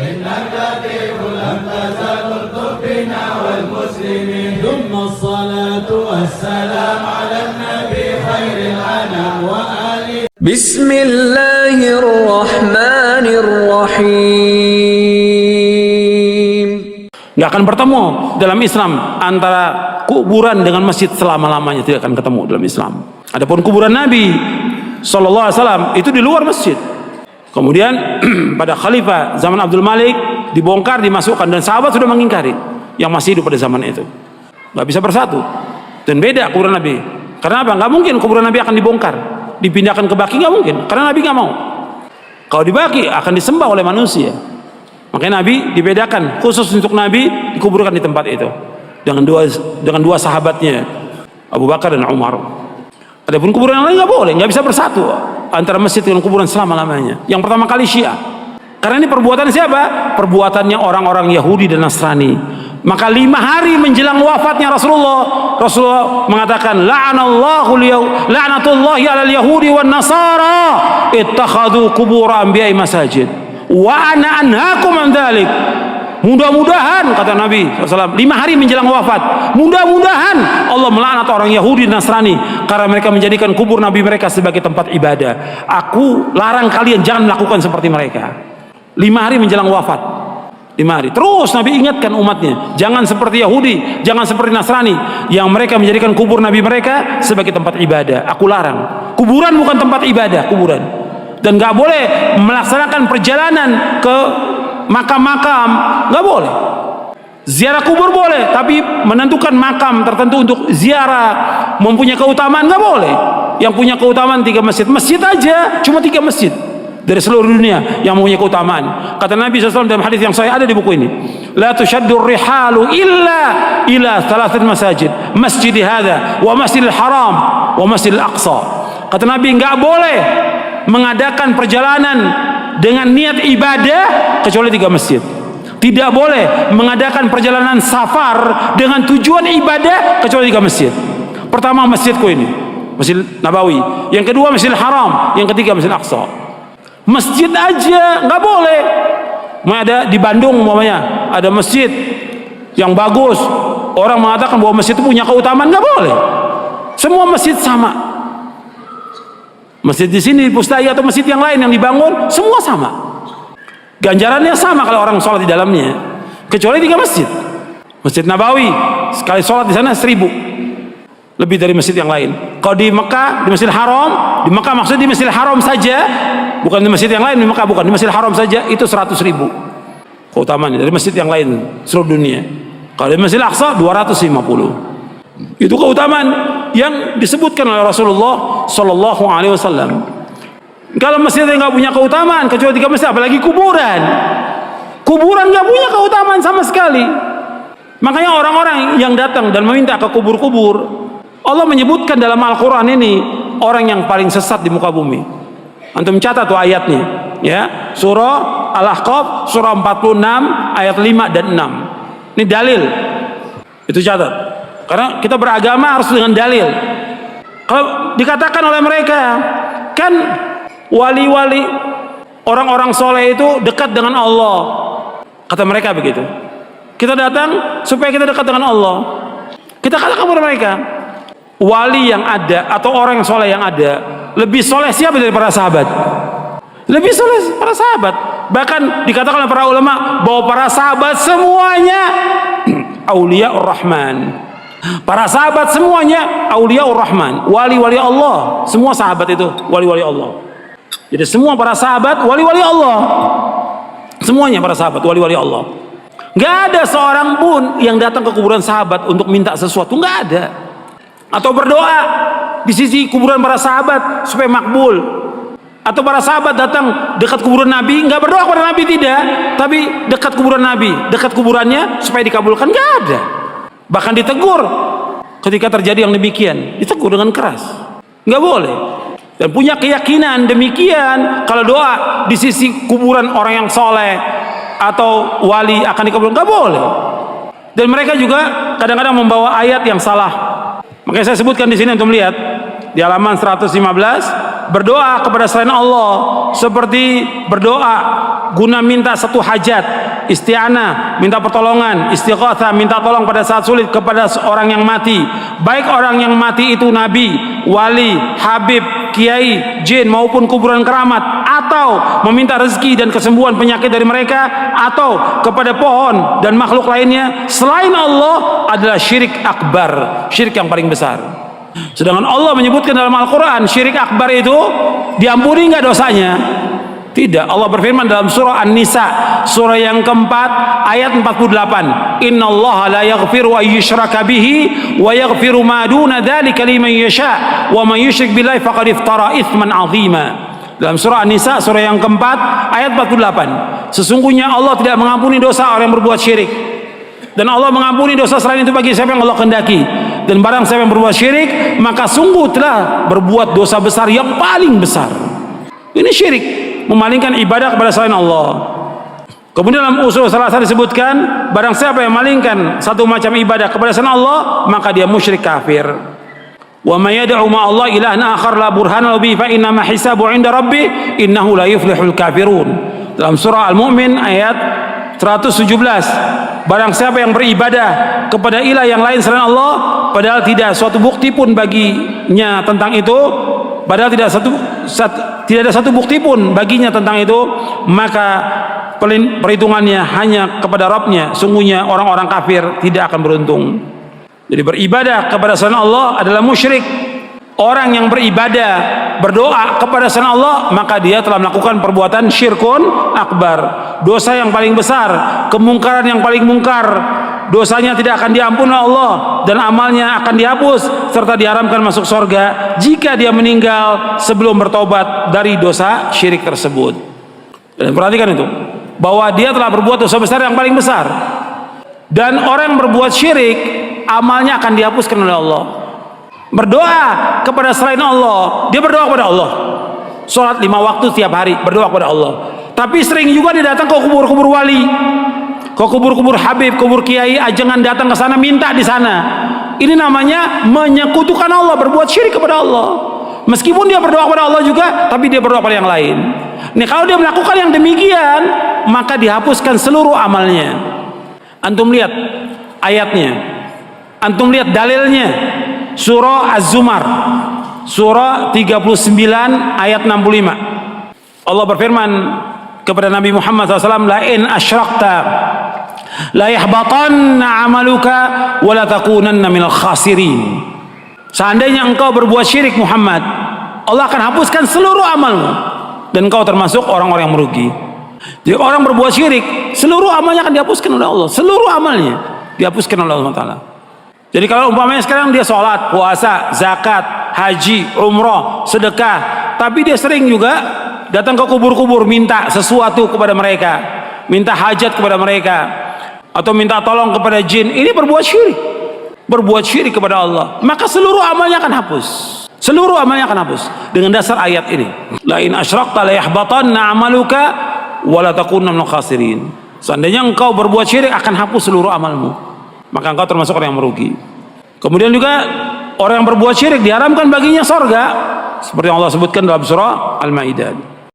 إنك لطيف لم تزل تلطف بنا والمسلمين ثم الصلاة والسلام على النبي خير الأنام وآله. بسم الله الرحمن الرحيم. Nggak akan bertemu dalam Islam antara kuburan dengan masjid selama-lamanya, tidak akan ketemu dalam Islam. Adapun kuburan Nabi Sallallahu Alaihi Wasallam itu di luar masjid. Kemudian pada Khalifah zaman Abdul Malik dibongkar, dimasukkan, dan sahabat sudah mengingkari yang masih hidup pada zaman itu. Nggak bisa bersatu dan beda kuburan Nabi. Karena apa? Nggak mungkin kuburan Nabi akan dibongkar, dipindahkan ke Baqi, nggak mungkin. Karena Nabi nggak mau. Kalau di Baqi akan disembah oleh manusia. Makanya Nabi dibedakan khusus untuk Nabi dikuburkan di tempat itu dengan dua sahabatnya, Abu Bakar dan Umar. Adapun kuburan yang lain nggak boleh, nggak bisa bersatu antara masjid dengan kuburan selama-lamanya. Yang pertama kali Syiah. Karena ini perbuatan siapa? Perbuatannya orang-orang Yahudi dan Nasrani. Maka 5 hari menjelang wafatnya Rasulullah mengatakan la'natullahi 'alal yahudi wan nasara ittakhadhu qubur anbiya'i masajid wa ana anhaakum an dzalik. Mudah-mudahan, kata Nabi SAW, 5 hari menjelang wafat, mudah-mudahan Allah melaknat orang Yahudi dan Nasrani karena mereka menjadikan kubur Nabi mereka sebagai tempat ibadah. Aku larang kalian jangan melakukan seperti mereka. 5 hari menjelang wafat, 5 hari. Terus Nabi ingatkan umatnya, jangan seperti Yahudi, jangan seperti Nasrani yang mereka menjadikan kubur Nabi mereka sebagai tempat ibadah. Aku larang. Kuburan bukan tempat ibadah, kuburan. Dan gak boleh melaksanakan perjalanan ke makam-makam, nggak boleh. Ziarah kubur boleh, tapi menentukan makam tertentu untuk ziarah mempunyai keutamaan nggak boleh. Yang punya keutamaan 3 masjid, masjid aja cuma 3 masjid dari seluruh dunia yang mempunyai keutamaan. Kata Nabi SAW dalam hadis yang saya ada di buku ini, la tushaddur rihalu illa ila 3 masajid, masjid hadza wa masjidil haram wa masjidil aqsa. Kata Nabi, nggak boleh mengadakan perjalanan dengan niat ibadah kecuali 3 masjid. Tidak boleh mengadakan perjalanan safar dengan tujuan ibadah kecuali 3 masjid. Pertama masjidku ini, Masjid Nabawi. Yang kedua Masjidil Haram. Yang ketiga Masjid Aqsa. Masjid aja nggak boleh. Ada di Bandung umpamanya ada masjid yang bagus, orang mengatakan bahwa masjid itu punya keutamaan, nggak boleh. Semua masjid sama. Masjid di sini di Pusdai atau masjid yang lain yang dibangun semua sama, ganjarannya sama kalau orang sholat di dalamnya, kecuali 3 masjid. Masjid Nabawi sekali sholat di sana 1000 lebih dari masjid yang lain. Kalau di Mekah, di Masjidil Haram, di Mekah maksudnya di Masjidil Haram saja, bukan di masjid yang lain. Di Mekah bukan, di Masjidil Haram saja itu 100.000 keutamaannya dari masjid yang lain seluruh dunia. Kalau di Masjidil Aqsa 250. Itu keutamaan yang disebutkan oleh Rasulullah Sallallahu Alaihi Wasallam. Kalau masjid yang nggak punya keutamaan kecuali 3 masjid, apalagi kuburan. Kuburan nggak punya keutamaan sama sekali. Makanya orang-orang yang datang dan meminta ke kubur-kubur, Allah menyebutkan dalam Al-Quran ini orang yang paling sesat di muka bumi. Antum catat tuh ayatnya, ya, surah Al-Ahqaf surah 46 ayat 5 dan 6. Ini dalil. Itu catat. Karena kita beragama harus dengan dalil. Kalau dikatakan oleh mereka, kan wali-wali orang-orang soleh itu dekat dengan Allah, kata mereka begitu. Kita datang supaya kita dekat dengan Allah. Kita katakan kepada mereka, wali yang ada atau orang yang soleh yang ada lebih soleh siapa dari para sahabat? Lebih soleh para sahabat. Bahkan dikatakan oleh para ulama bahwa para sahabat semuanya Auliyaur Rahman. Para sahabat semuanya Auliyaur Rahman, wali-wali Allah. Semua sahabat itu wali-wali Allah. Jadi semua para sahabat wali-wali Allah. Semuanya para sahabat wali-wali Allah. Gak ada seorang pun yang datang ke kuburan sahabat untuk minta sesuatu, gak ada. Atau berdoa di sisi kuburan para sahabat supaya makbul. Atau para sahabat datang dekat kuburan Nabi, gak berdoa kepada Nabi, tidak, tapi dekat kuburan Nabi, dekat kuburannya supaya dikabulkan, gak ada. Bahkan ditegur ketika terjadi yang demikian, ditegur dengan keras, nggak boleh. Dan punya keyakinan demikian, kalau doa di sisi kuburan orang yang soleh atau wali akan dikabulkan, nggak boleh. Dan mereka juga kadang-kadang membawa ayat yang salah. Makanya saya sebutkan di sini untuk melihat di halaman 115, berdoa kepada selain Allah seperti berdoa guna minta satu hajat, isti'anah, minta pertolongan, istighatsah, minta tolong pada saat sulit kepada orang yang mati, baik orang yang mati itu nabi, wali, habib, kiai, jin maupun kuburan keramat, atau meminta rezeki dan kesembuhan penyakit dari mereka, atau kepada pohon dan makhluk lainnya selain Allah adalah syirik akbar, syirik yang paling besar. Sedangkan Allah menyebutkan dalam Al-Quran syirik akbar itu diampuni nggak dosanya? Tidak. Allah berfirman dalam surah An-Nisa, surah yang keempat ayat 48, innallaha la yaghfiru an yushraka bihi wa yaghfiru ma duna dzalika liman yasha wa man yusyrik billahi faqad iftara itsman 'azima. Dalam surah An-Nisa surah yang keempat ayat 48, sesungguhnya Allah tidak mengampuni dosa orang yang berbuat syirik, dan Allah mengampuni dosa selain itu bagi siapa yang Allah kehendaki, dan barang siapa yang berbuat syirik maka sungguh telah berbuat dosa besar yang paling besar. Ini syirik, memalingkan ibadah kepada selain Allah. Kemudian dalam usul salasa disebutkan barang siapa yang memalingkan satu macam ibadah kepada selain Allah maka dia musyrik kafir. Wa may yad'u ma Allah ilahan akhar la burhana bihi fa inna ma hisabu 'inda rabbih innahu la yuflihul kafirun. Dalam surah Al-Mu'min ayat 117, barang siapa yang beribadah kepada ilah yang lain selain Allah padahal tidak suatu bukti pun baginya tentang itu, padahal tidak ada satu bukti pun baginya tentang itu, maka perhitungannya hanya kepada Rabbnya. Sungguhnya orang-orang kafir tidak akan beruntung. Jadi beribadah kepada selain Allah adalah musyrik. Orang yang beribadah, berdoa kepada selain Allah maka dia telah melakukan perbuatan syirkun akbar, dosa yang paling besar, kemungkaran yang paling mungkar. Dosanya tidak akan diampuni Allah dan amalnya akan dihapus serta diharamkan masuk surga jika dia meninggal sebelum bertobat dari dosa syirik tersebut. Dan perhatikan itu, bahwa dia telah berbuat dosa besar yang paling besar, dan orang yang berbuat syirik amalnya akan dihapuskan oleh Allah. Berdoa kepada selain Allah, dia berdoa kepada Allah, sholat 5 waktu setiap hari berdoa kepada Allah, tapi sering juga dia datang ke kubur-kubur wali, ke kubur-kubur habib, kubur kiai, ajangan, datang ke sana minta di sana. Ini namanya menyekutukan Allah, berbuat syirik kepada Allah. Meskipun dia berdoa kepada Allah juga, tapi dia berdoa pada yang lain. Nih, kalau dia melakukan yang demikian maka dihapuskan seluruh amalnya. Antum lihat ayatnya, antum lihat dalilnya. Surah Az-Zumar surah 39 ayat 65. Allah berfirman kepada Nabi Muhammad SAW, la in asyrakta la yahbatanna amaluka wa la takunanna minal khasirin. Seandainya engkau berbuat syirik Muhammad, Allah akan hapuskan seluruh amalmu dan engkau termasuk orang-orang yang merugi. Jadi orang berbuat syirik, seluruh amalnya akan dihapuskan oleh Allah, seluruh amalnya dihapuskan oleh Allah Ta'ala. Jadi kalau umpamanya sekarang dia sholat, puasa, zakat, haji, umroh, sedekah, tapi dia sering juga datang ke kubur-kubur minta sesuatu kepada mereka, minta hajat kepada mereka, atau minta tolong kepada jin, ini berbuat syirik kepada Allah, maka seluruh amalnya akan hapus. Seluruh amalnya akan hapus dengan dasar ayat ini. La in asyrakta la yahbatanna amaluka wa la takunanna minal khasirin. Seandainya engkau berbuat syirik akan hapus seluruh amalmu, maka engkau termasuk orang yang merugi. Kemudian juga orang yang berbuat syirik diharamkan baginya sorga, seperti yang Allah sebutkan dalam surah Al-Maidah.